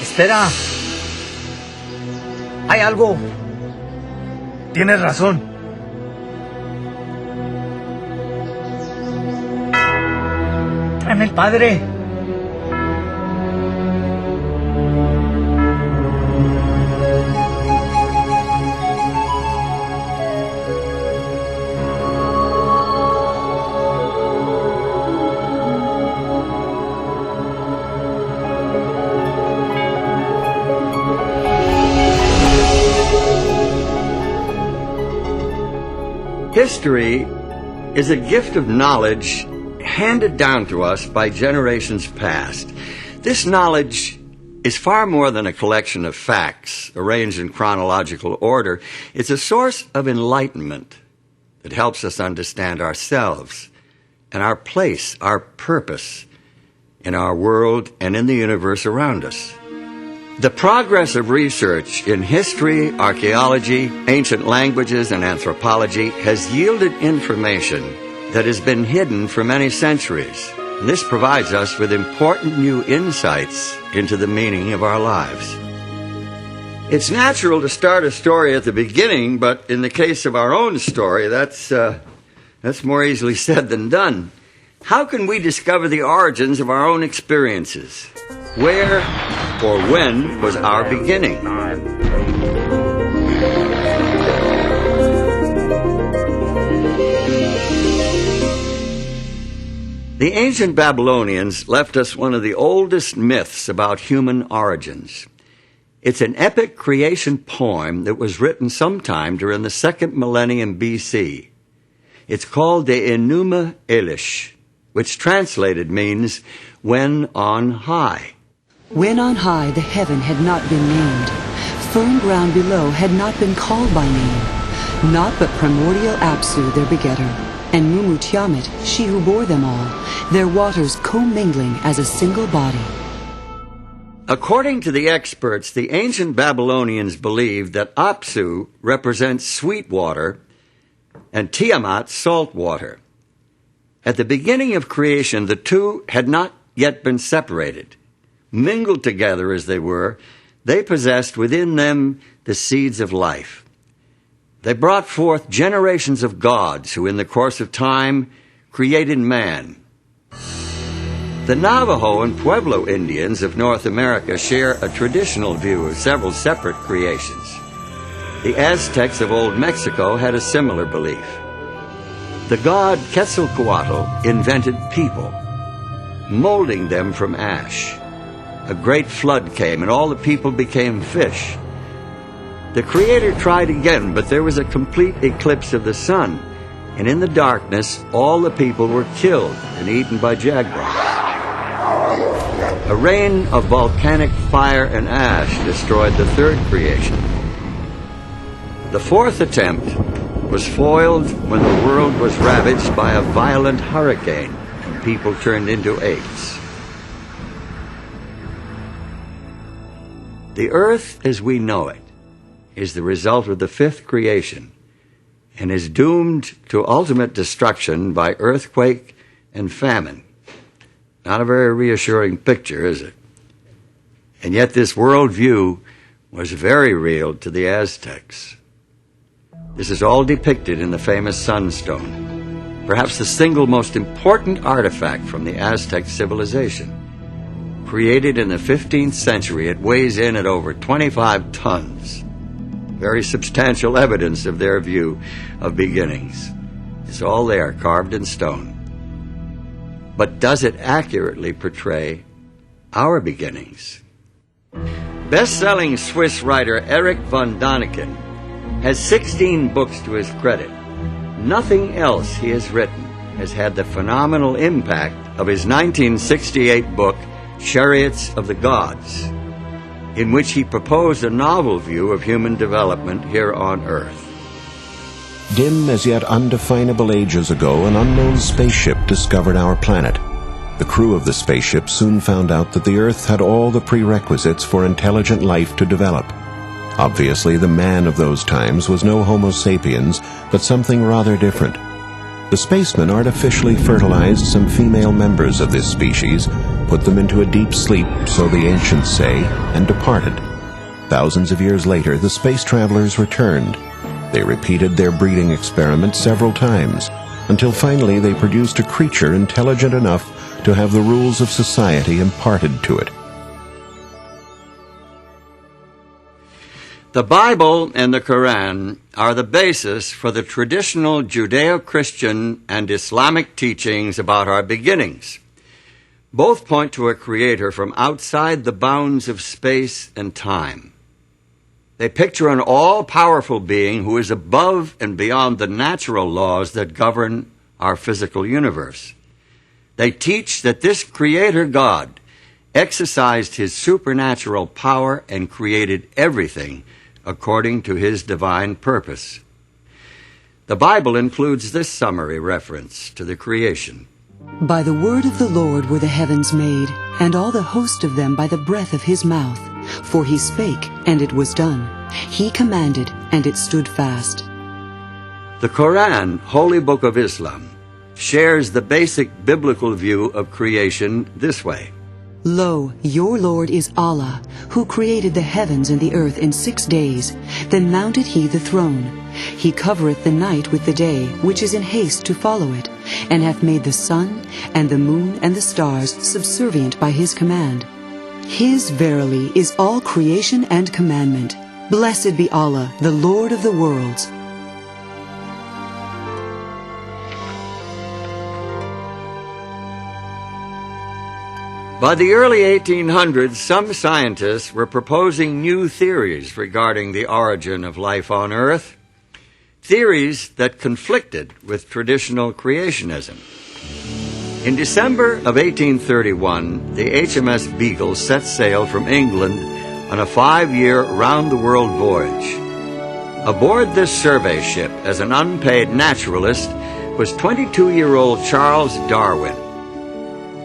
Espera. Hay algo. Tienes razón. Tráeme el padre. History is a gift of knowledge handed down to us by generations past. This knowledge is far more than a collection of facts arranged in chronological order. It's a source of enlightenment that helps us understand ourselves and our place, our purpose in our world and in the universe around us. The progress of research in history, archaeology, ancient languages, and anthropology has yielded information that has been hidden for many centuries. And this provides us with important new insights into the meaning of our lives. It's natural to start a story at the beginning, but in the case of our own story, that's more easily said than done. How can we discover the origins of our own experiences? Where or when was our beginning? The ancient Babylonians left us one of the oldest myths about human origins. It's an epic creation poem that was written sometime during the 2nd millennium BC. It's called the Enuma Elish, which translated means, when on high. When on high the heaven had not been named, firm ground below had not been called by name, not but primordial Apsu their begetter, and Mumu Tiamat, she who bore them all, their waters commingling as a single body. According to the experts, the ancient Babylonians believed that Apsu represents sweet water and Tiamat salt water. At the beginning of creation, the two had not yet been separated. Mingled together as they were, they possessed within them the seeds of life. They brought forth generations of gods who in the course of time created man. The Navajo and Pueblo Indians of North America share a traditional view of several separate creations. The Aztecs of Old Mexico had a similar belief. The god Quetzalcoatl invented people, molding them from ash. A great flood came, and all the people became fish. The Creator tried again, but there was a complete eclipse of the sun, and in the darkness, all the people were killed and eaten by jaguars. A rain of volcanic fire and ash destroyed the third creation. The fourth attempt was foiled when the world was ravaged by a violent hurricane, and people turned into apes. The earth as we know it is the result of the fifth creation and is doomed to ultimate destruction by earthquake and famine. Not a very reassuring picture, is it? And yet this worldview was very real to the Aztecs. This is all depicted in the famous Sunstone, perhaps the single most important artifact from the Aztec civilization. Created in the 15th century, it weighs in at over 25 tons. Very substantial evidence of their view of beginnings. It's all there, carved in stone. But does it accurately portray our beginnings? Best-selling Swiss writer Erich von Däniken has 16 books to his credit. Nothing else he has written has had the phenomenal impact of his 1968 book, Chariots of the Gods, in which he proposed a novel view of human development here on Earth. Dim as yet undefinable ages ago, an unknown spaceship discovered our planet. The crew of the spaceship soon found out that the Earth had all the prerequisites for intelligent life to develop. Obviously, the man of those times was no Homo sapiens, but something rather different. The spacemen artificially fertilized some female members of this species, put them into a deep sleep, so the ancients say, and departed. Thousands of years later, the space travelers returned. They repeated their breeding experiment several times, until finally they produced a creature intelligent enough to have the rules of society imparted to it. The Bible and the Quran are the basis for the traditional Judeo-Christian and Islamic teachings about our beginnings. Both point to a creator from outside the bounds of space and time. They picture an all-powerful being who is above and beyond the natural laws that govern our physical universe. They teach that this Creator God exercised his supernatural power and created everything according to his divine purpose. The Bible includes this summary reference to the creation. By the word of the Lord were the heavens made, and all the host of them by the breath of his mouth. For he spake, and it was done. He commanded, and it stood fast. The Quran, Holy Book of Islam, shares the basic biblical view of creation this way. Lo, your Lord is Allah, who created the heavens and the earth in 6 days. Then mounted he the throne. He covereth the night with the day, which is in haste to follow it, and hath made the sun, and the moon, and the stars subservient by his command. His verily is all creation and commandment. Blessed be Allah, the Lord of the worlds. By the early 1800s, some scientists were proposing new theories regarding the origin of life on Earth, theories that conflicted with traditional creationism. In December of 1831, the HMS Beagle set sail from England on a 5-year round-the-world voyage. Aboard this survey ship as an unpaid naturalist was 22-year-old Charles Darwin.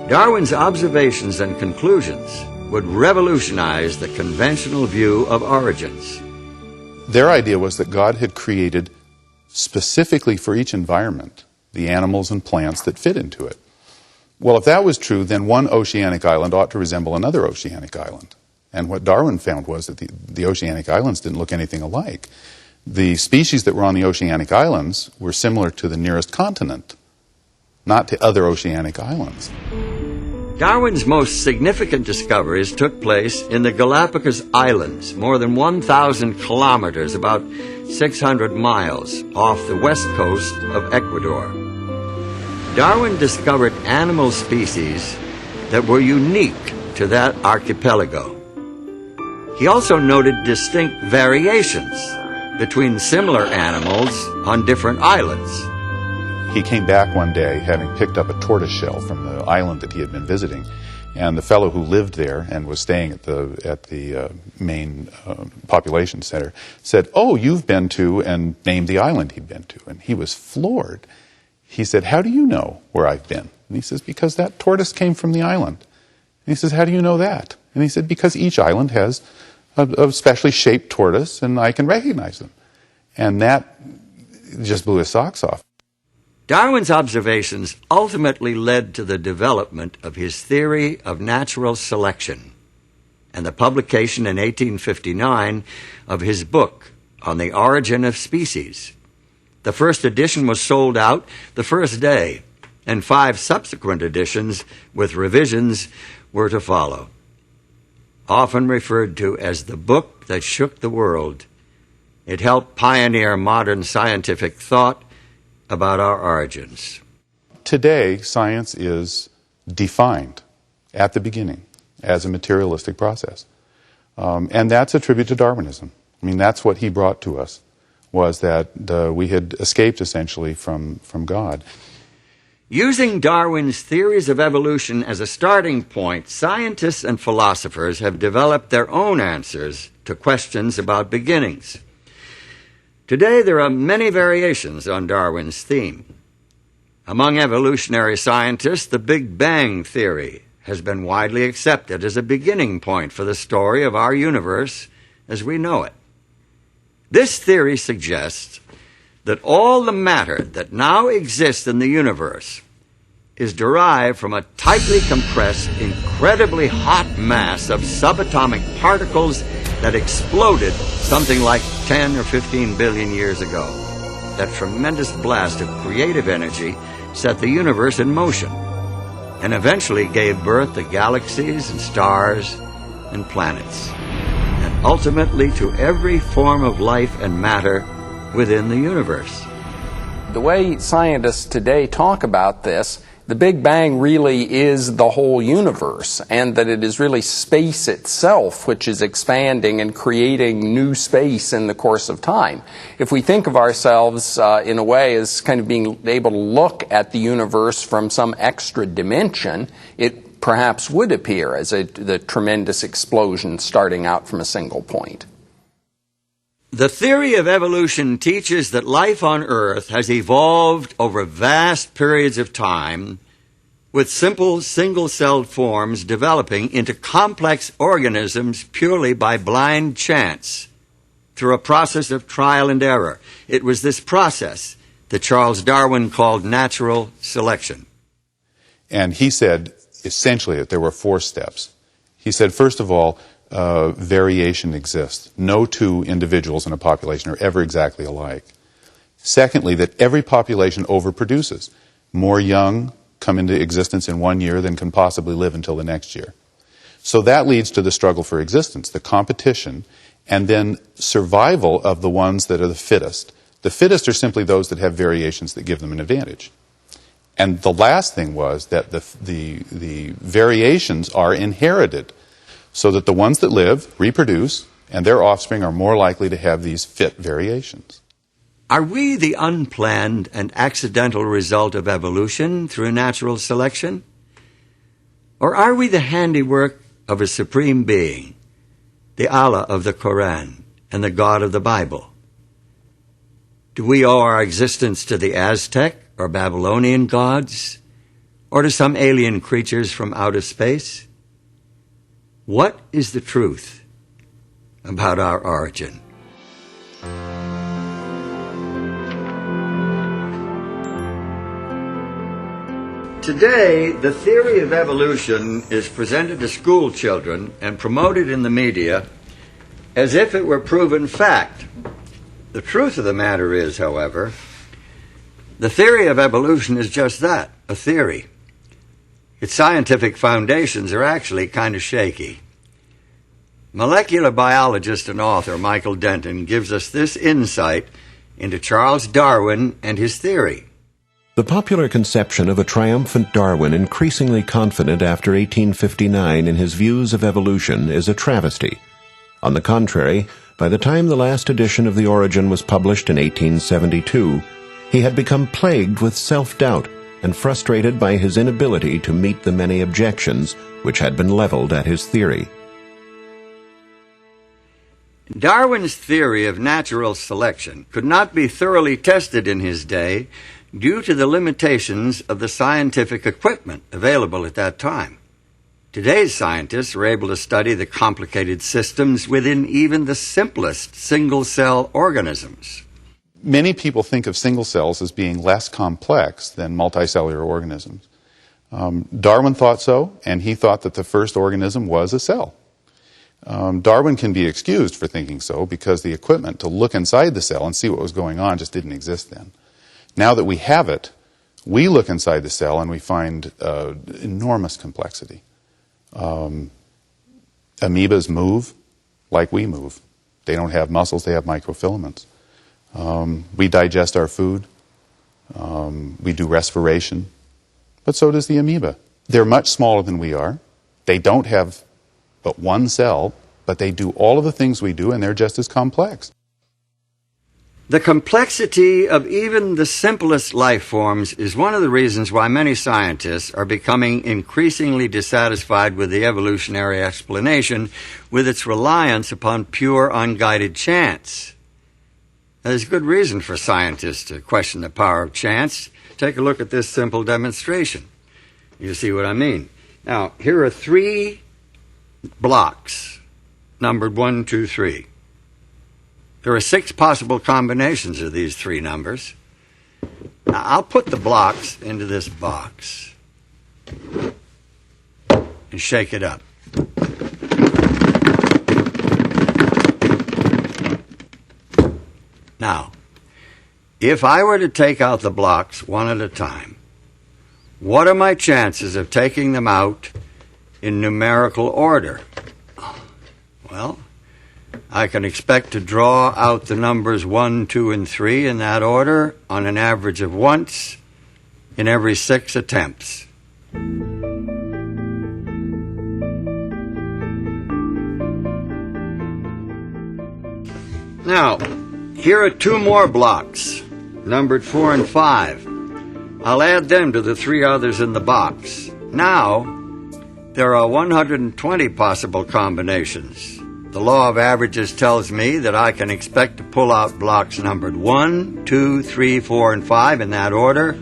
Darwin's observations and conclusions would revolutionize the conventional view of origins. Their idea was that God had created specifically for each environment the animals and plants that fit into it. Well, if that was true, then one oceanic island ought to resemble another oceanic island. And what Darwin found was that the oceanic islands didn't look anything alike. The species that were on the oceanic islands were similar to the nearest continent, not to other oceanic islands. Darwin's most significant discoveries took place in the Galapagos Islands, more than 1,000 kilometers, about 600 miles, off the west coast of Ecuador. Darwin discovered animal species that were unique to that archipelago. He also noted distinct variations between similar animals on different islands. He came back one day having picked up a tortoiseshell from the island that he had been visiting, and the fellow who lived there and was staying at the main population center said, "Oh, you've been to," and named the island he'd been to, and he was floored. He said, "How do you know where I've been?" And he says, "Because that tortoise came from the island." And he says, "How do you know that?" And he said, "Because each island has a specially shaped tortoise, and I can recognize them." And that just blew his socks off. Darwin's observations ultimately led to the development of his theory of natural selection and the publication in 1859 of his book on the origin of species. The first edition was sold out the first day, and 5 subsequent editions with revisions were to follow. Often referred to as the book that shook the world, it helped pioneer modern scientific thought about our origins. Today, science is defined at the beginning as a materialistic process. And that's a tribute to Darwinism. I mean, that's what he brought to us, was that we had escaped essentially from God. Using Darwin's theories of evolution as a starting point, scientists and philosophers have developed their own answers to questions about beginnings. Today, there are many variations on Darwin's theme. Among evolutionary scientists, the Big Bang theory has been widely accepted as a beginning point for the story of our universe as we know it. This theory suggests that all the matter that now exists in the universe is derived from a tightly compressed, incredibly hot mass of subatomic particles that exploded something like 10 or 15 billion years ago. That tremendous blast of creative energy set the universe in motion and eventually gave birth to galaxies and stars and planets, and ultimately to every form of life and matter within the universe. The way scientists today talk about this, the Big Bang really is the whole universe, and that it is really space itself which is expanding and creating new space in the course of time. If we think of ourselves in a way as kind of being able to look at the universe from some extra dimension, it perhaps would appear as the tremendous explosion starting out from a single point. The theory of evolution teaches that life on Earth has evolved over vast periods of time, with simple single-celled forms developing into complex organisms purely by blind chance, through a process of trial and error. It was this process that Charles Darwin called natural selection. And he said, essentially, that there were 4 steps. He said, first of all, variation exists. No two individuals in a population are ever exactly alike. Secondly, that every population overproduces. More young come into existence in one year than can possibly live until the next year. So that leads to the struggle for existence, the competition, and then survival of the ones that are the fittest. The fittest are simply those that have variations that give them an advantage. And the last thing was that the variations are inherited, so that the ones that live reproduce, and their offspring are more likely to have these fit variations. Are we the unplanned and accidental result of evolution through natural selection? Or are we the handiwork of a supreme being, the Allah of the Quran and the God of the Bible? Do we owe our existence to the Aztec or Babylonian gods, or to some alien creatures from outer space? What is the truth about our origin? Today, the theory of evolution is presented to school children and promoted in the media as if it were proven fact. The truth of the matter is, however, the theory of evolution is just that, a theory. Its scientific foundations are actually kind of shaky. Molecular biologist and author Michael Denton gives us this insight into Charles Darwin and his theory. The popular conception of a triumphant Darwin increasingly confident after 1859 in his views of evolution is a travesty. On the contrary, by the time the last edition of The Origin was published in 1872, he had become plagued with self-doubt and frustrated by his inability to meet the many objections which had been leveled at his theory. Darwin's theory of natural selection could not be thoroughly tested in his day due to the limitations of the scientific equipment available at that time. Today's scientists are able to study the complicated systems within even the simplest single-cell organisms. Many people think of single cells as being less complex than multicellular organisms. Darwin thought so, and he thought that the first organism was a cell. Darwin can be excused for thinking so because the equipment to look inside the cell and see what was going on just didn't exist then. Now that we have it, we look inside the cell and we find enormous complexity. Amoebas move like we move. They don't have muscles, they have microfilaments. We digest our food. We do respiration. But so does the amoeba. They're much smaller than we are. They don't have but one cell, but they do all of the things we do, and they're just as complex. The complexity of even the simplest life forms is one of the reasons why many scientists are becoming increasingly dissatisfied with the evolutionary explanation, with its reliance upon pure, unguided chance. There's good reason for scientists to question the power of chance. Take a look at this simple demonstration. You see what I mean. Now, here are 3 blocks, numbered 1, 2, 3. There are 6 possible combinations of these 3 numbers. Now, I'll put the blocks into this box. and shake it up. Now, if I were to take out the blocks one at a time, what are my chances of taking them out in numerical order? Well, I can expect to draw out the numbers 1, 2, and 3 in that order on an average of once in every 6 attempts. Now, here are 2 more blocks, numbered 4 and 5. I'll add them to the 3 others in the box. Now, there are 120 possible combinations. The law of averages tells me that I can expect to pull out blocks numbered 1, 2, 3, 4, and 5 in that order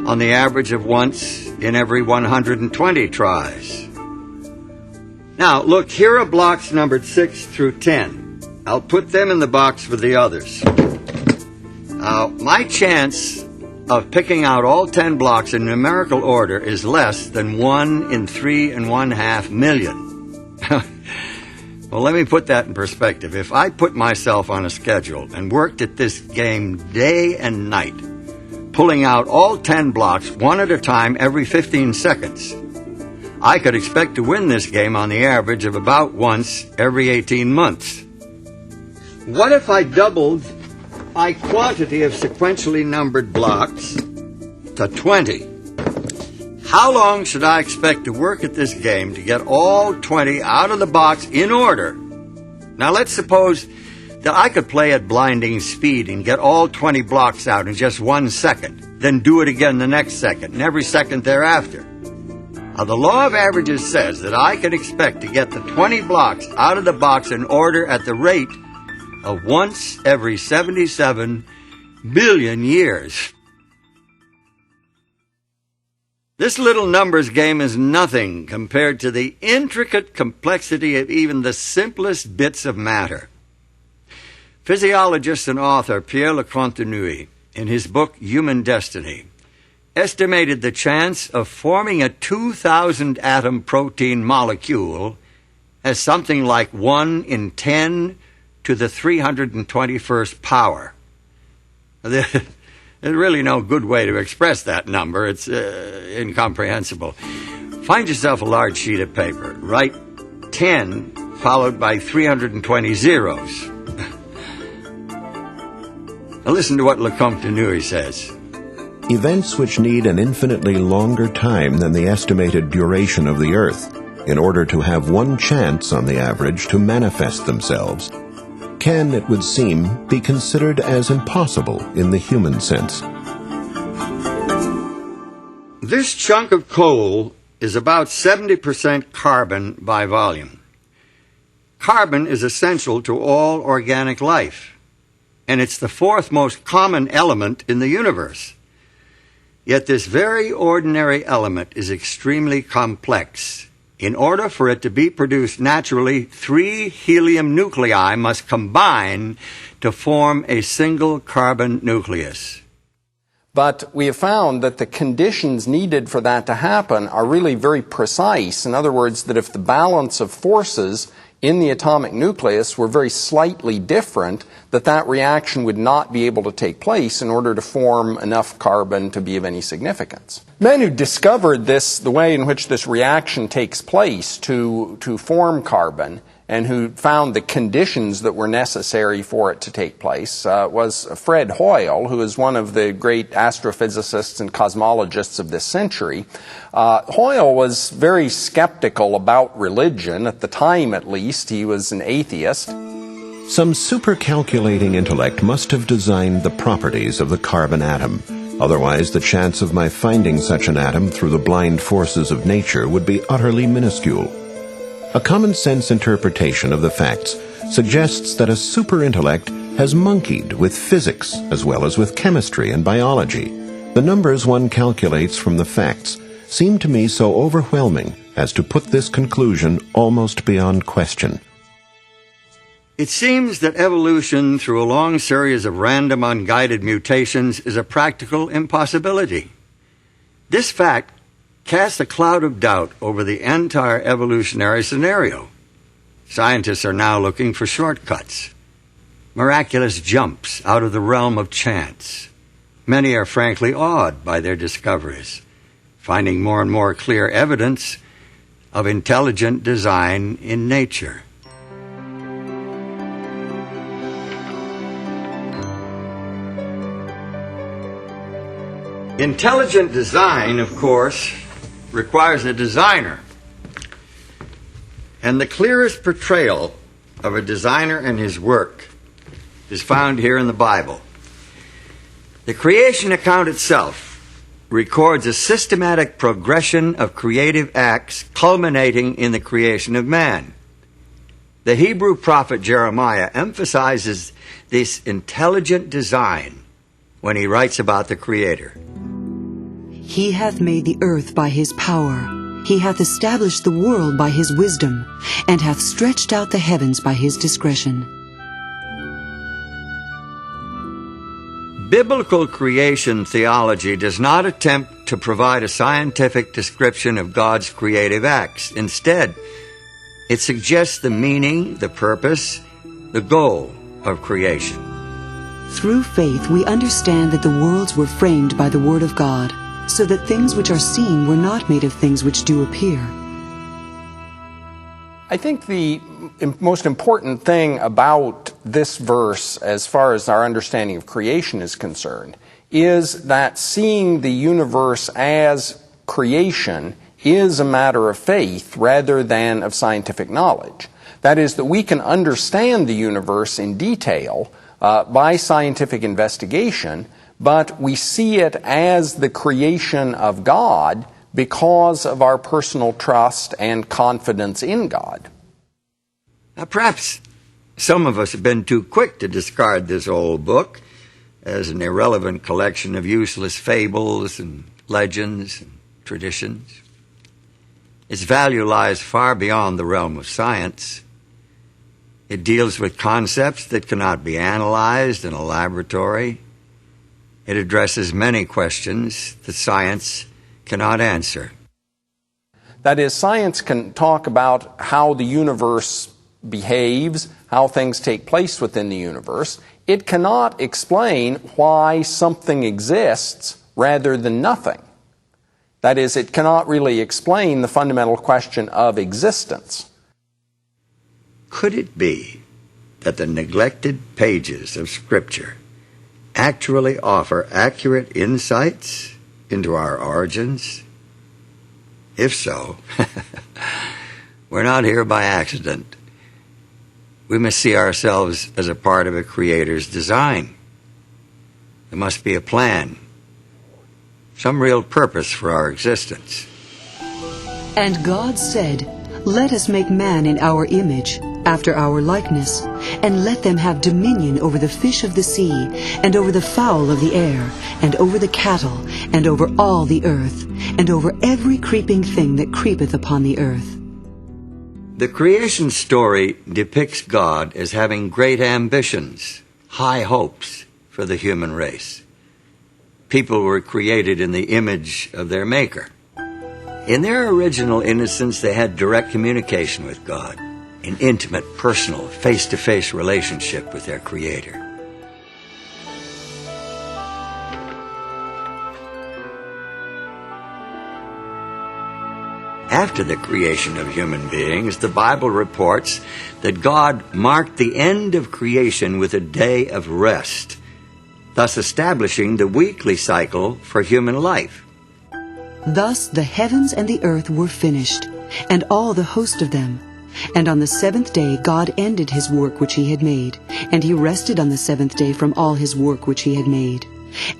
on the average of once in every 120 tries. Now, look, here are blocks numbered 6 through 10. I'll put them in the box for the others. My chance of picking out all 10 blocks in numerical order is less than 1 in 3.5 million. Well, let me put that in perspective. If I put myself on a schedule and worked at this game day and night, pulling out all 10 blocks one at a time every 15 seconds, I could expect to win this game on the average of about once every 18 months. What if I doubled my quantity of sequentially numbered blocks to 20? How long should I expect to work at this game to get all 20 out of the box in order? Now let's suppose that I could play at blinding speed and get all 20 blocks out in just 1 second, then do it again the next second and every second thereafter. Now the law of averages says that I can expect to get the 20 blocks out of the box in order at the rate of once every 77 billion years. This little numbers game is nothing compared to the intricate complexity of even the simplest bits of matter. Physiologist and author Pierre Lecontenue, in his book Human Destiny, estimated the chance of forming a 2,000 atom protein molecule as something like 1 in 10 to the 321st power. There's really no good way to express that number. It's incomprehensible. Find yourself a large sheet of paper. Write 10 followed by 320 zeros. Now listen to what Lecontenue says. Events which need an infinitely longer time than the estimated duration of the Earth, in order to have one chance on the average to manifest themselves, can, it would seem, be considered as impossible in the human sense. This chunk of coal is about 70% carbon by volume. Carbon is essential to all organic life, and it's the 4th most common element in the universe. Yet this very ordinary element is extremely complex. In order for it to be produced naturally, 3 helium nuclei must combine to form a single carbon nucleus. But we have found that the conditions needed for that to happen are really very precise. In other words, that if the balance of forces in the atomic nucleus were very slightly different, that reaction would not be able to take place in order to form enough carbon to be of any significance. Men who discovered this, the way in which this reaction takes place to form carbon, and who found the conditions that were necessary for it to take place, was Fred Hoyle, who is one of the great astrophysicists and cosmologists of this century. Hoyle was very skeptical about religion. At the time, at least, he was an atheist. Some supercalculating intellect must have designed the properties of the carbon atom. Otherwise, the chance of my finding such an atom through the blind forces of nature would be utterly minuscule. A common-sense interpretation of the facts suggests that a superintellect has monkeyed with physics as well as with chemistry and biology. The numbers one calculates from the facts seem to me so overwhelming as to put this conclusion almost beyond question. It seems that evolution through a long series of random unguided mutations is a practical impossibility. This fact casts a cloud of doubt over the entire evolutionary scenario. Scientists are now looking for shortcuts, miraculous jumps out of the realm of chance. Many are frankly awed by their discoveries, finding more and more clear evidence of intelligent design in nature. Intelligent design, of course, requires a designer. And the clearest portrayal of a designer and his work is found here in the Bible. The creation account itself records a systematic progression of creative acts culminating in the creation of man. The Hebrew prophet Jeremiah emphasizes this intelligent design when he writes about the Creator. He hath made the earth by his power. He hath established the world by his wisdom, and hath stretched out the heavens by his discretion. Biblical creation theology does not attempt to provide a scientific description of God's creative acts. Instead, it suggests the meaning, the purpose, the goal of creation. Through faith we understand that the worlds were framed by the Word of God, so that things which are seen were not made of things which do appear. I think the most important thing about this verse, as far as our understanding of creation is concerned, is that seeing the universe as creation is a matter of faith rather than of scientific knowledge. That is, that we can understand the universe in detail by scientific investigation, but we see it as the creation of God because of our personal trust and confidence in God. Now, perhaps some of us have been too quick to discard this old book as an irrelevant collection of useless fables and legends and traditions. Its value lies far beyond the realm of science. It deals with concepts that cannot be analyzed in a laboratory. It addresses many questions that science cannot answer. That is, science can talk about how the universe behaves, how things take place within the universe. It cannot explain why something exists rather than nothing. That is, it cannot really explain the fundamental question of existence. Could it be that the neglected pages of Scripture actually offer accurate insights into our origins? If so, we're not here by accident. We must see ourselves as a part of a Creator's design. There must be a plan, some real purpose for our existence. And God said, Let us make man in our image, after our likeness, and let them have dominion over the fish of the sea, and over the fowl of the air, and over the cattle, and over all the earth, and over every creeping thing that creepeth upon the earth. The creation story depicts God as having great ambitions, high hopes for the human race. People were created in the image of their Maker. In their original innocence, they had direct communication with God, an intimate, personal, face-to-face relationship with their Creator. After the creation of human beings, the Bible reports that God marked the end of creation with a day of rest, thus establishing the weekly cycle for human life. Thus the heavens and the earth were finished, and all the host of them. And on the seventh day God ended his work which he had made, and he rested on the seventh day from all his work which he had made.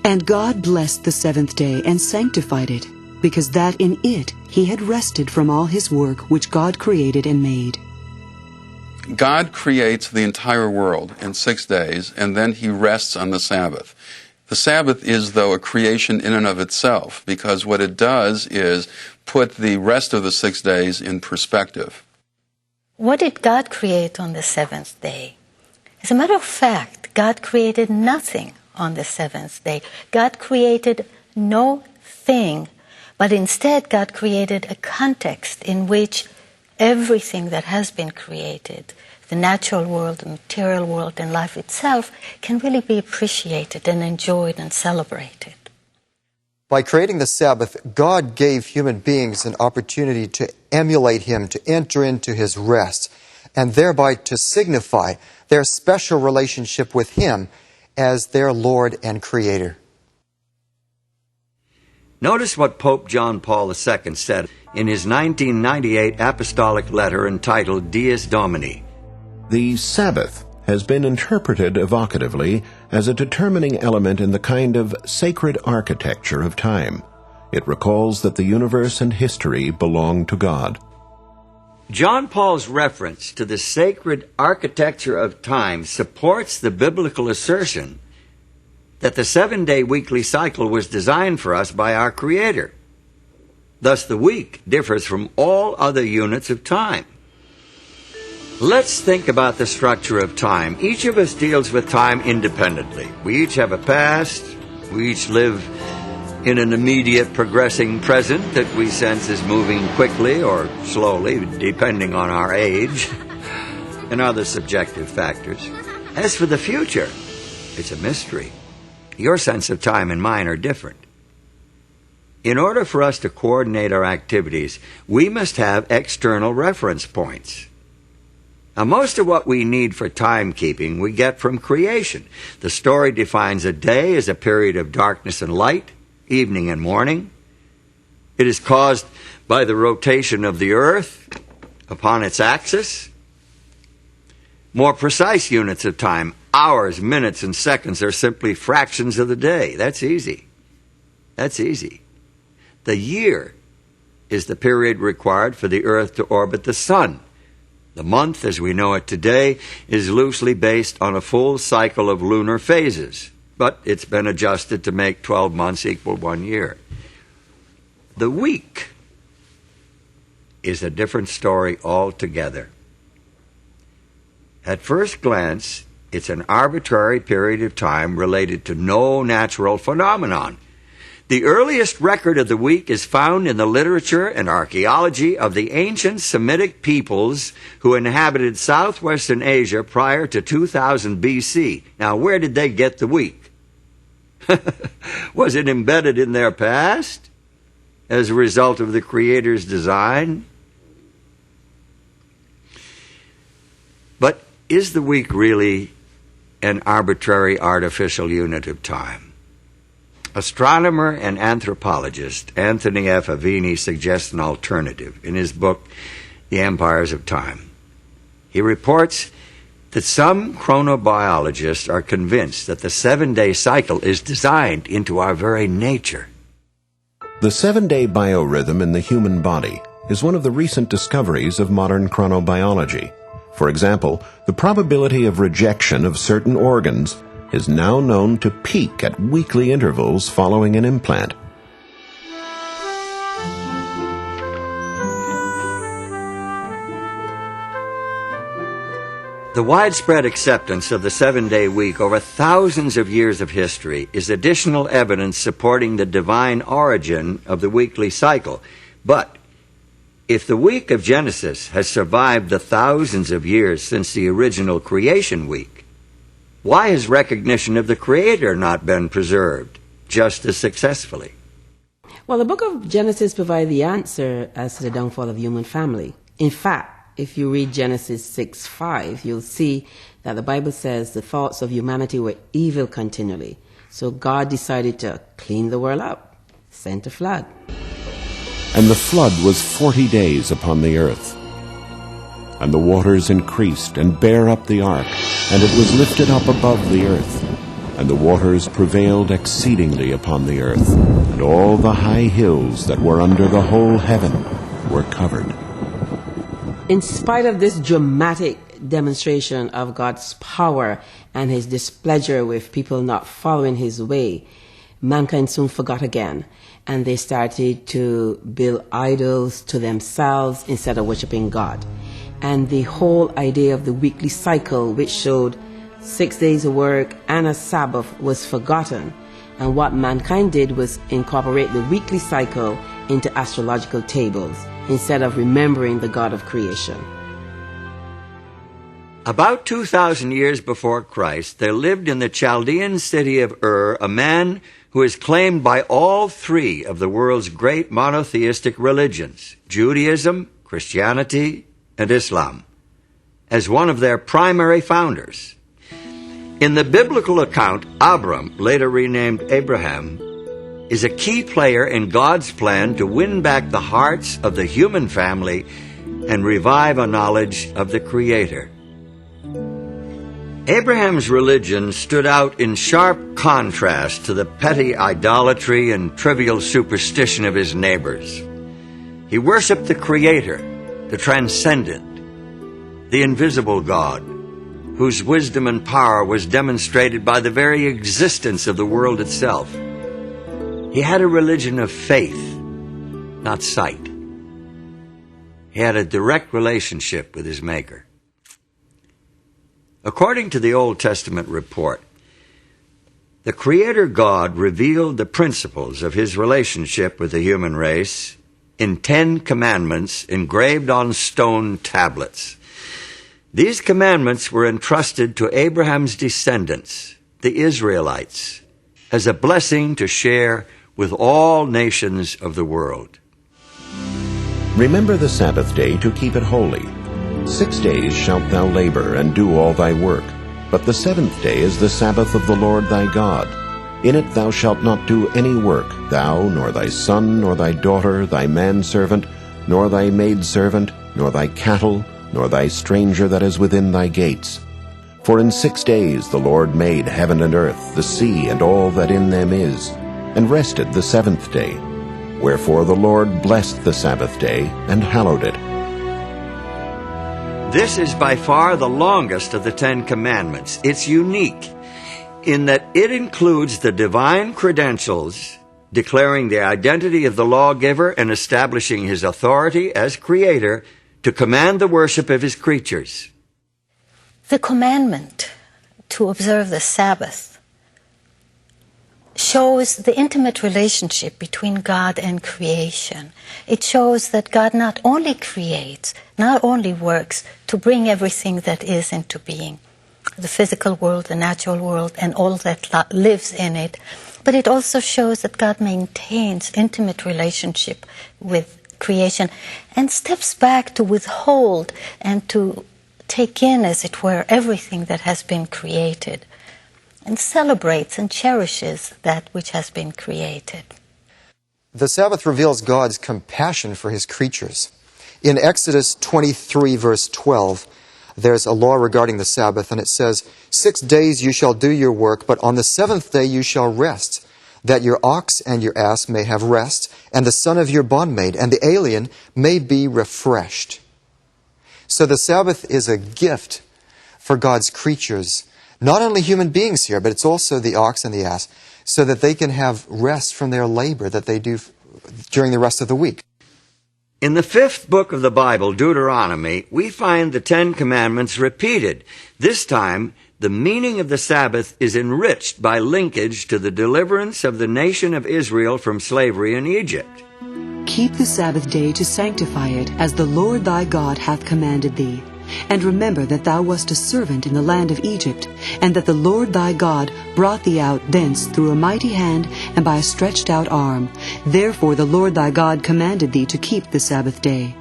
And God blessed the seventh day and sanctified it, because that in it he had rested from all his work which God created and made. God creates the entire world in 6 days, and then he rests on the Sabbath. The Sabbath is, though, a creation in and of itself, because what it does is put the rest of the 6 days in perspective. What did God create on the seventh day? As a matter of fact, God created nothing on the seventh day. God created no thing But instead, God created a context in which everything that has been created, the natural world, the material world, and life itself, can really be appreciated and enjoyed and celebrated. By creating the Sabbath, God gave human beings an opportunity to emulate Him, to enter into His rest, and thereby to signify their special relationship with Him as their Lord and Creator. Notice what Pope John Paul II said in his 1998 apostolic letter entitled Dies Domini. The Sabbath has been interpreted evocatively as a determining element in the kind of sacred architecture of time. It recalls that the universe and history belong to God. John Paul's reference to the sacred architecture of time supports the biblical assertion that the 7-day weekly cycle was designed for us by our Creator. Thus, the week differs from all other units of time. Let's think about the structure of time. Each of us deals with time independently. We each have a past. We each live in an immediate progressing present that we sense is moving quickly or slowly, depending on our age and other subjective factors. As for the future, it's a mystery. Your sense of time and mine are different. In order for us to coordinate our activities, we must have external reference points. Now, most of what we need for timekeeping we get from creation. The story defines a day as a period of darkness and light, evening and morning. It is caused by the rotation of the earth upon its axis. More precise units of time, hours, minutes, and seconds, are simply fractions of the day. That's easy. That's easy. The year is the period required for the earth to orbit the sun. The month, as we know it today, is loosely based on a full cycle of lunar phases, but it's been adjusted to make 12 months equal 1 year. The week is a different story altogether. At first glance, it's an arbitrary period of time related to no natural phenomenon. The earliest record of the week is found in the literature and archaeology of the ancient Semitic peoples who inhabited southwestern Asia prior to 2000 BC. Now, where did they get the week? Was it embedded in their past as a result of the Creator's design? But is the week really an arbitrary artificial unit of time? Astronomer and anthropologist Anthony F. Avini suggests an alternative in his book, The Empires of Time. He reports that some chronobiologists are convinced that the 7-day cycle is designed into our very nature. The 7-day biorhythm in the human body is one of the recent discoveries of modern chronobiology. For example, the probability of rejection of certain organs is now known to peak at weekly intervals following an implant. The widespread acceptance of the 7-day week over thousands of years of history is additional evidence supporting the divine origin of the weekly cycle. But if the week of Genesis has survived the thousands of years since the original creation week, why has recognition of the Creator not been preserved just as successfully? Well, the book of Genesis provides the answer as to the downfall of the human family. In fact, if you read Genesis 6:5, you'll see that the Bible says the thoughts of humanity were evil continually. So God decided to clean the world up, sent a flood. And the flood was 40 days upon the earth. And the waters increased and bare up the ark, and it was lifted up above the earth. And the waters prevailed exceedingly upon the earth, and all the high hills that were under the whole heaven were covered. In spite of this dramatic demonstration of God's power and his displeasure with people not following his way, mankind soon forgot again, and they started to build idols to themselves instead of worshiping God. And the whole idea of the weekly cycle, which showed 6 days of work and a Sabbath, was forgotten. And what mankind did was incorporate the weekly cycle into astrological tables instead of remembering the God of creation. About 2,000 years before Christ, there lived in the Chaldean city of Ur a man who is claimed by all three of the world's great monotheistic religions, Judaism, Christianity, and Islam, as one of their primary founders. In the biblical account, Abram, later renamed Abraham, is a key player in God's plan to win back the hearts of the human family and revive a knowledge of the Creator. Abraham's religion stood out in sharp contrast to the petty idolatry and trivial superstition of his neighbors. He worshiped the Creator, the transcendent, the invisible God, whose wisdom and power was demonstrated by the very existence of the world itself. He had a religion of faith, not sight. He had a direct relationship with his Maker. According to the Old Testament report, the Creator God revealed the principles of his relationship with the human race in 10 commandments engraved on stone tablets. These commandments were entrusted to Abraham's descendants, the Israelites, as a blessing to share with all nations of the world. Remember the Sabbath day to keep it holy. 6 days shalt thou labor and do all thy work, but the 7th day is the Sabbath of the Lord thy God. In it thou shalt not do any work, thou, nor thy son, nor thy daughter, thy manservant, nor thy maidservant, nor thy cattle, nor thy stranger that is within thy gates. For in 6 days the Lord made heaven and earth, the sea, and all that in them is, and rested the 7th day. Wherefore the Lord blessed the Sabbath day, and hallowed it. This is by far the longest of the 10 Commandments. It's unique in that it includes the divine credentials, declaring the identity of the lawgiver and establishing his authority as Creator to command the worship of his creatures. The commandment to observe the Sabbath shows the intimate relationship between God and creation. It shows that God not only creates, not only works to bring everything that is into being, the physical world, the natural world, and all that lives in it, but it also shows that God maintains intimate relationship with creation and steps back to withhold and to take in, as it were, everything that has been created, and celebrates and cherishes that which has been created. The Sabbath reveals God's compassion for his creatures. In Exodus 23, verse 12, there's a law regarding the Sabbath, and it says, 6 days you shall do your work, but on the 7th day you shall rest, that your ox and your ass may have rest, and the son of your bondmaid and the alien may be refreshed. So the Sabbath is a gift for God's creatures, not only human beings here, but it's also the ox and the ass, so that they can have rest from their labor that they do during the rest of the week. In the 5th book of the Bible, Deuteronomy, we find the 10 Commandments repeated. This time, the meaning of the Sabbath is enriched by linkage to the deliverance of the nation of Israel from slavery in Egypt. Keep the Sabbath day to sanctify it, as the Lord thy God hath commanded thee. And remember that thou wast a servant in the land of Egypt, and that the Lord thy God brought thee out thence through a mighty hand and by a stretched out arm. Therefore the Lord thy God commanded thee to keep the Sabbath day.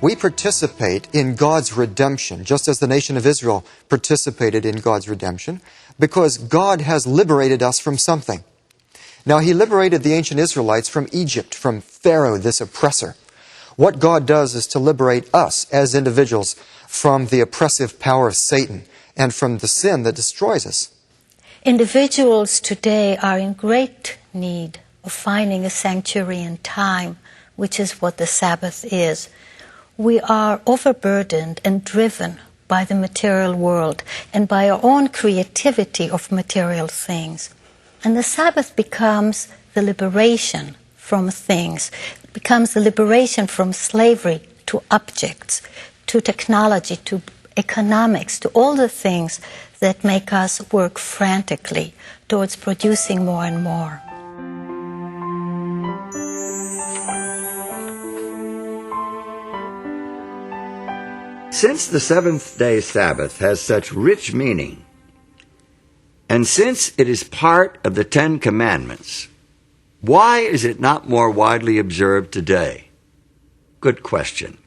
We participate in God's redemption, just as the nation of Israel participated in God's redemption, because God has liberated us from something. Now, he liberated the ancient Israelites from Egypt, from Pharaoh, this oppressor. What God does is to liberate us as individuals from the oppressive power of Satan and from the sin that destroys us. Individuals today are in great need of finding a sanctuary in time, which is what the Sabbath is. We are overburdened and driven by the material world and by our own creativity of material things. And the Sabbath becomes the liberation from things. It becomes the liberation from slavery to objects, to technology, to economics, to all the things that make us work frantically towards producing more and more. since the seventh-day Sabbath has such rich meaning, and since it is part of the Ten Commandments, why is it not more widely observed today? Good question.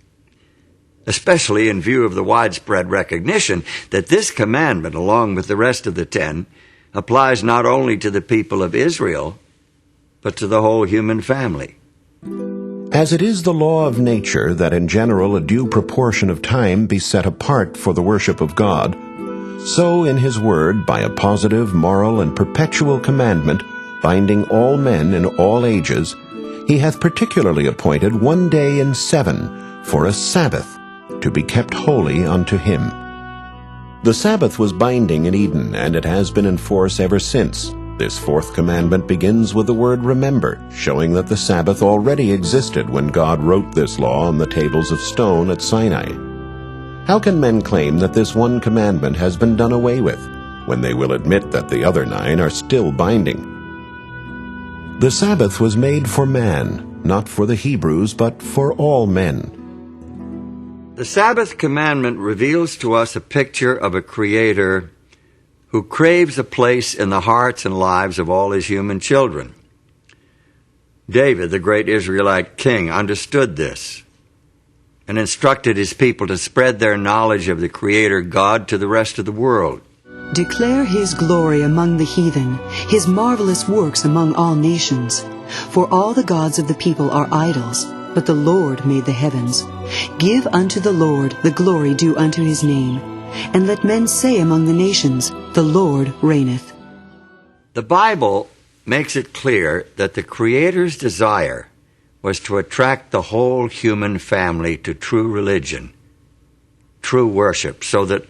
Especially in view of the widespread recognition that this commandment, along with the rest of the 10, applies not only to the people of Israel, but to the whole human family. As it is the law of nature that in general a due proportion of time be set apart for the worship of God, so in his word, by a positive, moral, and perpetual commandment, binding all men in all ages, he hath particularly appointed one day in 7 for a Sabbath, to be kept holy unto him. The Sabbath was binding in Eden, and it has been in force ever since. This fourth commandment begins with the word remember, showing that the Sabbath already existed when God wrote this law on the tables of stone at Sinai. How can men claim that this one commandment has been done away with, when they will admit that the other 9 are still binding? The Sabbath was made for man, not for the Hebrews, but for all men. The Sabbath commandment reveals to us a picture of a Creator who craves a place in the hearts and lives of all his human children. David, the great Israelite king, understood this and instructed his people to spread their knowledge of the Creator God to the rest of the world. Declare his glory among the heathen, his marvelous works among all nations. For all the gods of the people are idols, but the Lord made the heavens. Give unto the Lord the glory due unto his name. And let men say among the nations, the Lord reigneth. The Bible makes it clear that the Creator's desire was to attract the whole human family to true religion, true worship, so that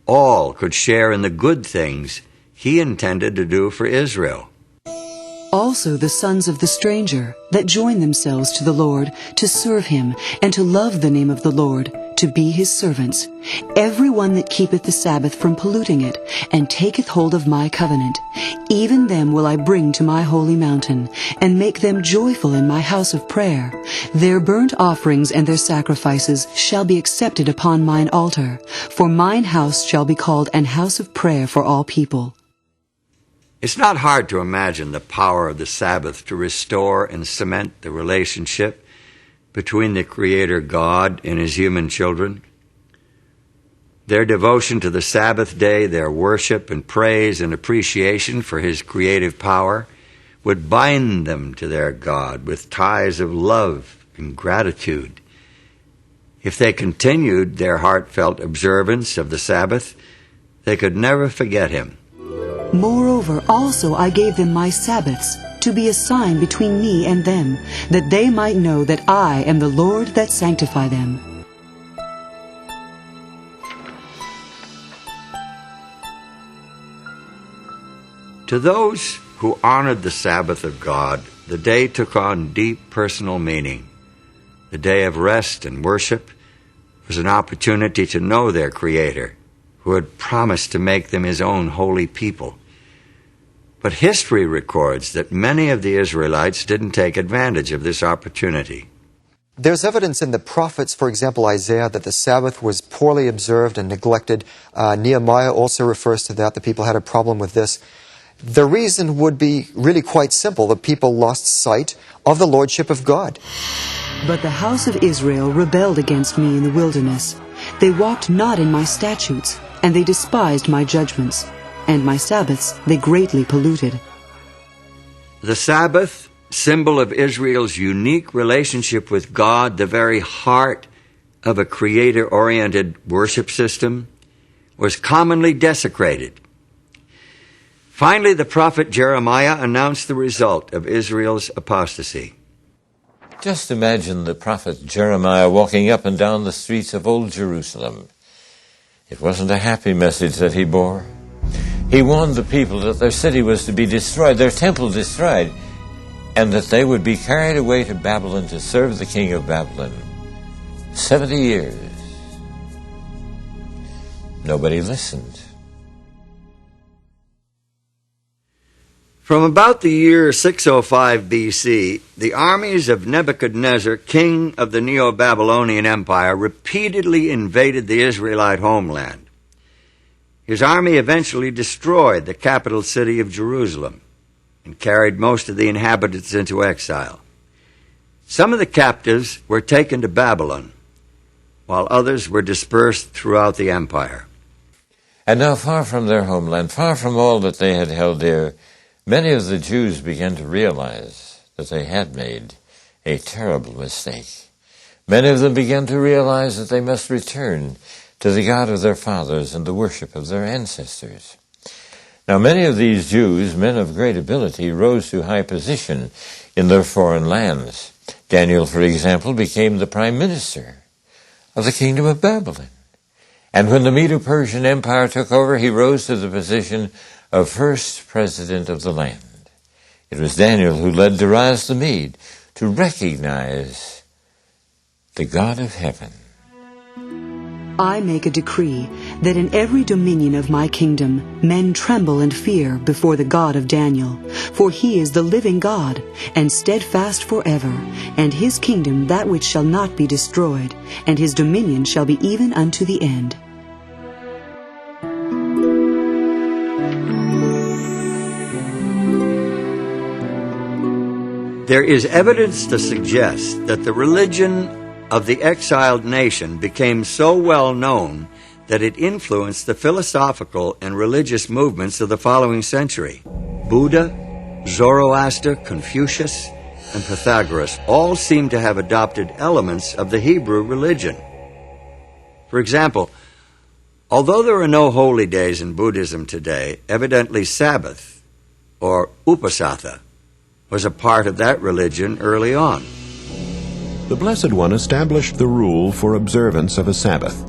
all could share in the good things he intended to do for Israel. Also the sons of the stranger that join themselves to the Lord, to serve him, and to love the name of the Lord, to be his servants. Every one that keepeth the Sabbath from polluting it, and taketh hold of my covenant, even them will I bring to my holy mountain, and make them joyful in my house of prayer. Their burnt offerings and their sacrifices shall be accepted upon mine altar, for mine house shall be called an house of prayer for all people. It's not hard to imagine the power of the Sabbath to restore and cement the relationship between the Creator God and his human children. Their devotion to the Sabbath day, their worship and praise and appreciation for his creative power, would bind them to their God with ties of love and gratitude. If they continued their heartfelt observance of the Sabbath, they could never forget him. Moreover, also I gave them my Sabbaths, to be a sign between me and them, that they might know that I am the Lord that sanctify them. To those who honored the Sabbath of God, the day took on deep personal meaning. The day of rest and worship was an opportunity to know their Creator, who had promised to make them his own holy people. But history records that many of the Israelites didn't take advantage of this opportunity. There's evidence in the prophets, for example, Isaiah, that the Sabbath was poorly observed and neglected. Nehemiah also refers to that. The people had a problem with this. The reason would be really quite simple. The people lost sight of the lordship of God. But the house of Israel rebelled against me in the wilderness. They walked not in my statutes, and they despised my judgments. And my Sabbaths they greatly polluted. The Sabbath, symbol of Israel's unique relationship with God, the very heart of a Creator-oriented worship system, was commonly desecrated. Finally, the prophet Jeremiah announced the result of Israel's apostasy. Just imagine the prophet Jeremiah walking up and down the streets of Old Jerusalem. It wasn't a happy message that he bore. He warned the people that their city was to be destroyed, their temple destroyed, and that they would be carried away to Babylon to serve the king of Babylon. 70 years. Nobody listened. From about the year 605 BC, the armies of Nebuchadnezzar, king of the Neo-Babylonian Empire, repeatedly invaded the Israelite homeland. His army eventually destroyed the capital city of Jerusalem and carried most of the inhabitants into exile. Some of the captives were taken to Babylon, while others were dispersed throughout the empire. And now, far from their homeland, far from all that they had held dear, many of the Jews began to realize that they had made a terrible mistake. Many of them began to realize that they must return to the God of their fathers and the worship of their ancestors. Now, many of these Jews, men of great ability, rose to high position in their foreign lands. Daniel, for example, became the prime minister of the kingdom of Babylon. And when the Medo-Persian Empire took over, he rose to the position of first president of the land. It was Daniel who led Darius the Mede to recognize the God of heaven. I make a decree that in every dominion of my kingdom men tremble and fear before the God of Daniel, for he is the living God, and steadfast forever, and his kingdom that which shall not be destroyed, and his dominion shall be even unto the end. There is evidence to suggest that the religion of the exiled nation became so well known that it influenced the philosophical and religious movements of the following century. Buddha, Zoroaster, Confucius, and Pythagoras all seem to have adopted elements of the Hebrew religion. For example, although there are no holy days in Buddhism today, evidently Sabbath, or Upasatha, was a part of that religion early on. The Blessed One established the rule for observance of a Sabbath,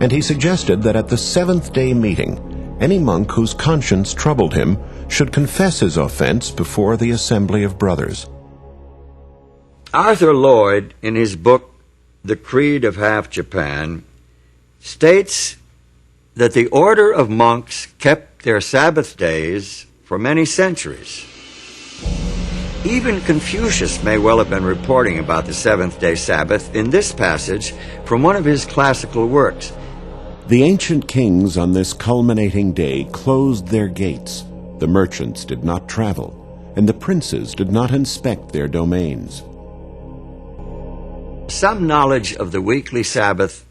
and he suggested that at the seventh-day meeting, any monk whose conscience troubled him should confess his offense before the assembly of brothers. Arthur Lloyd, in his book The Creed of Half Japan, states that the order of monks kept their Sabbath days for many centuries. Even Confucius may well have been reporting about the seventh-day Sabbath in this passage from one of his classical works. The ancient kings on this culminating day closed their gates. The merchants did not travel, and the princes did not inspect their domains. Some knowledge of the weekly Sabbath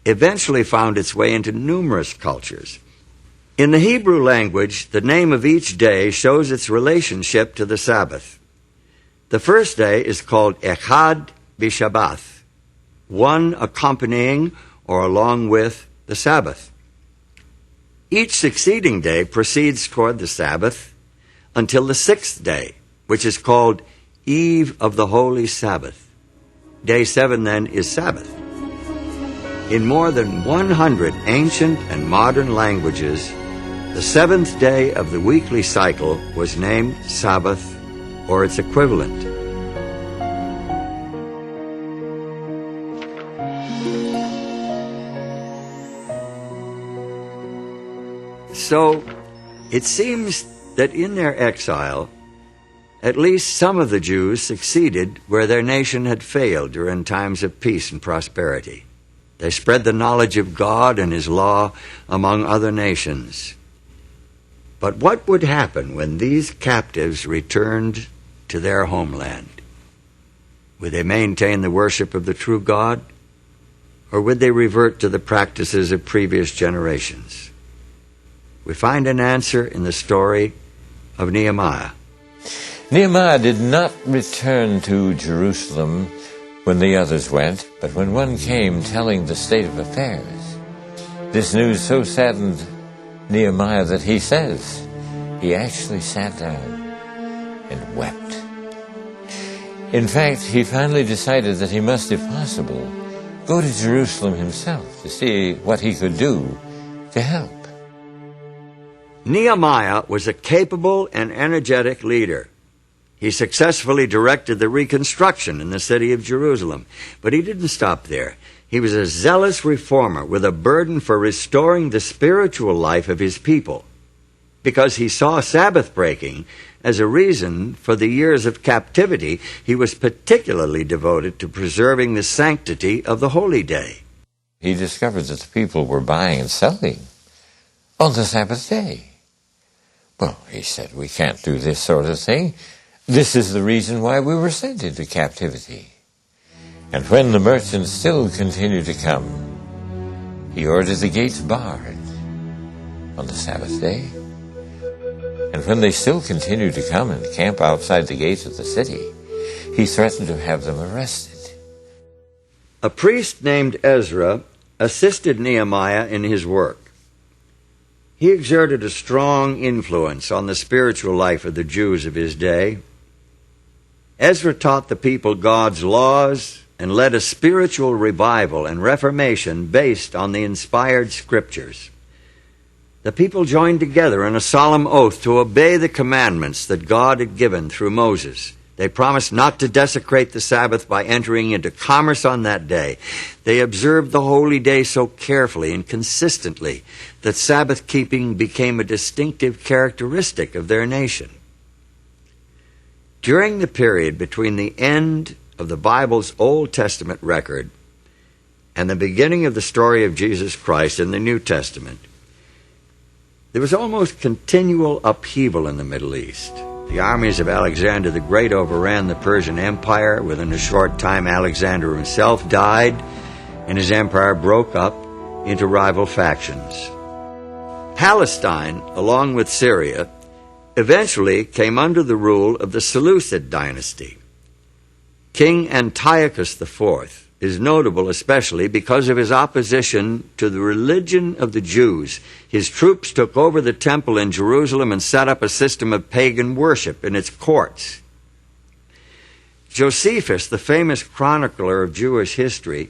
eventually found its way into numerous cultures. In the Hebrew language, the name of each day shows its relationship to the Sabbath. The first day is called Echad B'Shabbath, one accompanying or along with the Sabbath. Each succeeding day proceeds toward the Sabbath until the sixth day, which is called Eve of the Holy Sabbath. Day 7 then is Sabbath. In more than 100 ancient and modern languages, the seventh day of the weekly cycle was named Sabbath or its equivalent. So, it seems that in their exile, at least some of the Jews succeeded where their nation had failed during times of peace and prosperity. They spread the knowledge of God and His law among other nations. But what would happen when these captives returned to their homeland? Would they maintain the worship of the true God, or would they revert to the practices of previous generations? We find an answer in the story of Nehemiah. Nehemiah did not return to Jerusalem when the others went, but when one came telling the state of affairs. This news so saddened Nehemiah that he says he actually sat down and wept. In fact, he finally decided that he must, if possible, go to Jerusalem himself to see what he could do to help. Nehemiah was a capable and energetic leader. He successfully directed the reconstruction in the city of Jerusalem. But he didn't stop there. He was a zealous reformer with a burden for restoring the spiritual life of his people. because he saw Sabbath breaking as a reason for the years of captivity, he was particularly devoted to preserving the sanctity of the holy day. He discovered that the people were buying and selling on the Sabbath day. Well, he said, we can't do this sort of thing. This is the reason why we were sent into captivity. And when the merchants still continued to come, he ordered the gates barred on the Sabbath day. And when they still continued to come and camp outside the gates of the city, he threatened to have them arrested. A priest named Ezra assisted Nehemiah in his work. He exerted a strong influence on the spiritual life of the Jews of his day. Ezra taught the people God's laws and led a spiritual revival and reformation based on the inspired scriptures. The people joined together in a solemn oath to obey the commandments that God had given through Moses. They promised not to desecrate the Sabbath by entering into commerce on that day. They observed the holy day so carefully and consistently that Sabbath keeping became a distinctive characteristic of their nation. During the period between the end of the Bible's Old Testament record and the beginning of the story of Jesus Christ in the New Testament, there was almost continual upheaval in the Middle East. The armies of Alexander the Great overran the Persian Empire. Within a short time, Alexander himself died, and his empire broke up into rival factions. Palestine, along with Syria, eventually came under the rule of the Seleucid dynasty. King Antiochus IV is notable especially because of his opposition to the religion of the Jews. His troops took over the temple in Jerusalem and set up a system of pagan worship in its courts. Josephus, the famous chronicler of Jewish history,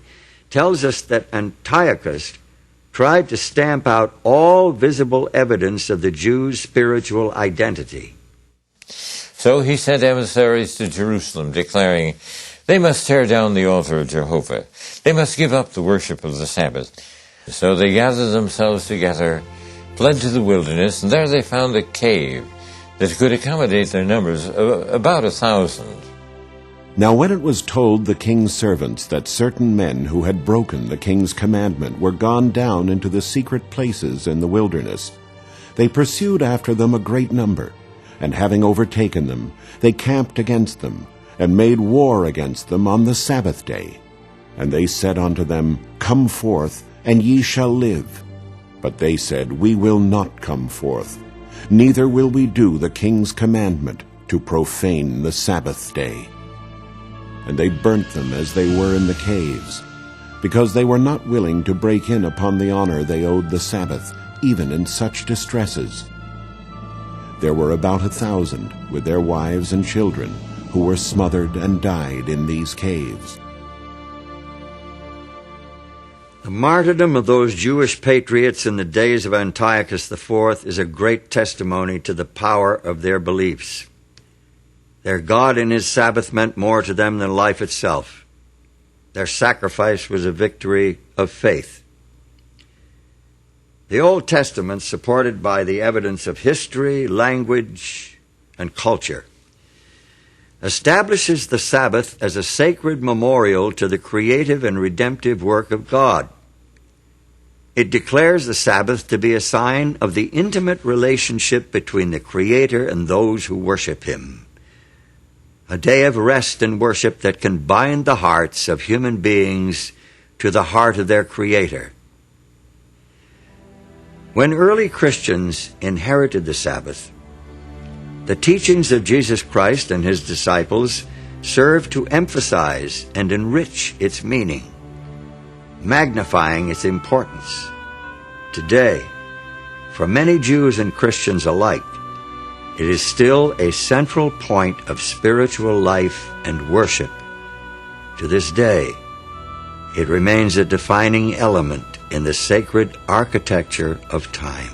tells us that Antiochus tried to stamp out all visible evidence of the Jews' spiritual identity. So he sent emissaries to Jerusalem, declaring, they must tear down the altar of Jehovah. They must give up the worship of the Sabbath. So they gathered themselves together, fled to the wilderness, and there they found a cave that could accommodate their numbers, about 1,000. Now when it was told the king's servants that certain men who had broken the king's commandment were gone down into the secret places in the wilderness, they pursued after them a great number, and having overtaken them, they camped against them, and made war against them on the Sabbath day. And they said unto them, Come forth, and ye shall live. But they said, We will not come forth, neither will we do the king's commandment to profane the Sabbath day. And they burnt them as they were in the caves, because they were not willing to break in upon the honor they owed the Sabbath, even in such distresses. There were about 1,000, with their wives and children, who were smothered and died in these caves. The martyrdom of those Jewish patriots in the days of Antiochus IV is a great testimony to the power of their beliefs. Their God and his Sabbath meant more to them than life itself. Their sacrifice was a victory of faith. The Old Testament, supported by the evidence of history, language, and culture, establishes the Sabbath as a sacred memorial to the creative and redemptive work of God. It declares the Sabbath to be a sign of the intimate relationship between the Creator and those who worship him. A day of rest and worship that can bind the hearts of human beings to the heart of their Creator. When early Christians inherited the Sabbath, the teachings of Jesus Christ and his disciples serve to emphasize and enrich its meaning, magnifying its importance. Today, for many Jews and Christians alike, it is still a central point of spiritual life and worship. To this day, it remains a defining element in the sacred architecture of time.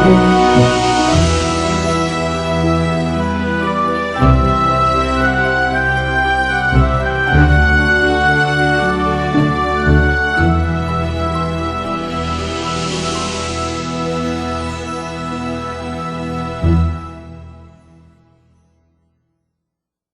Amen.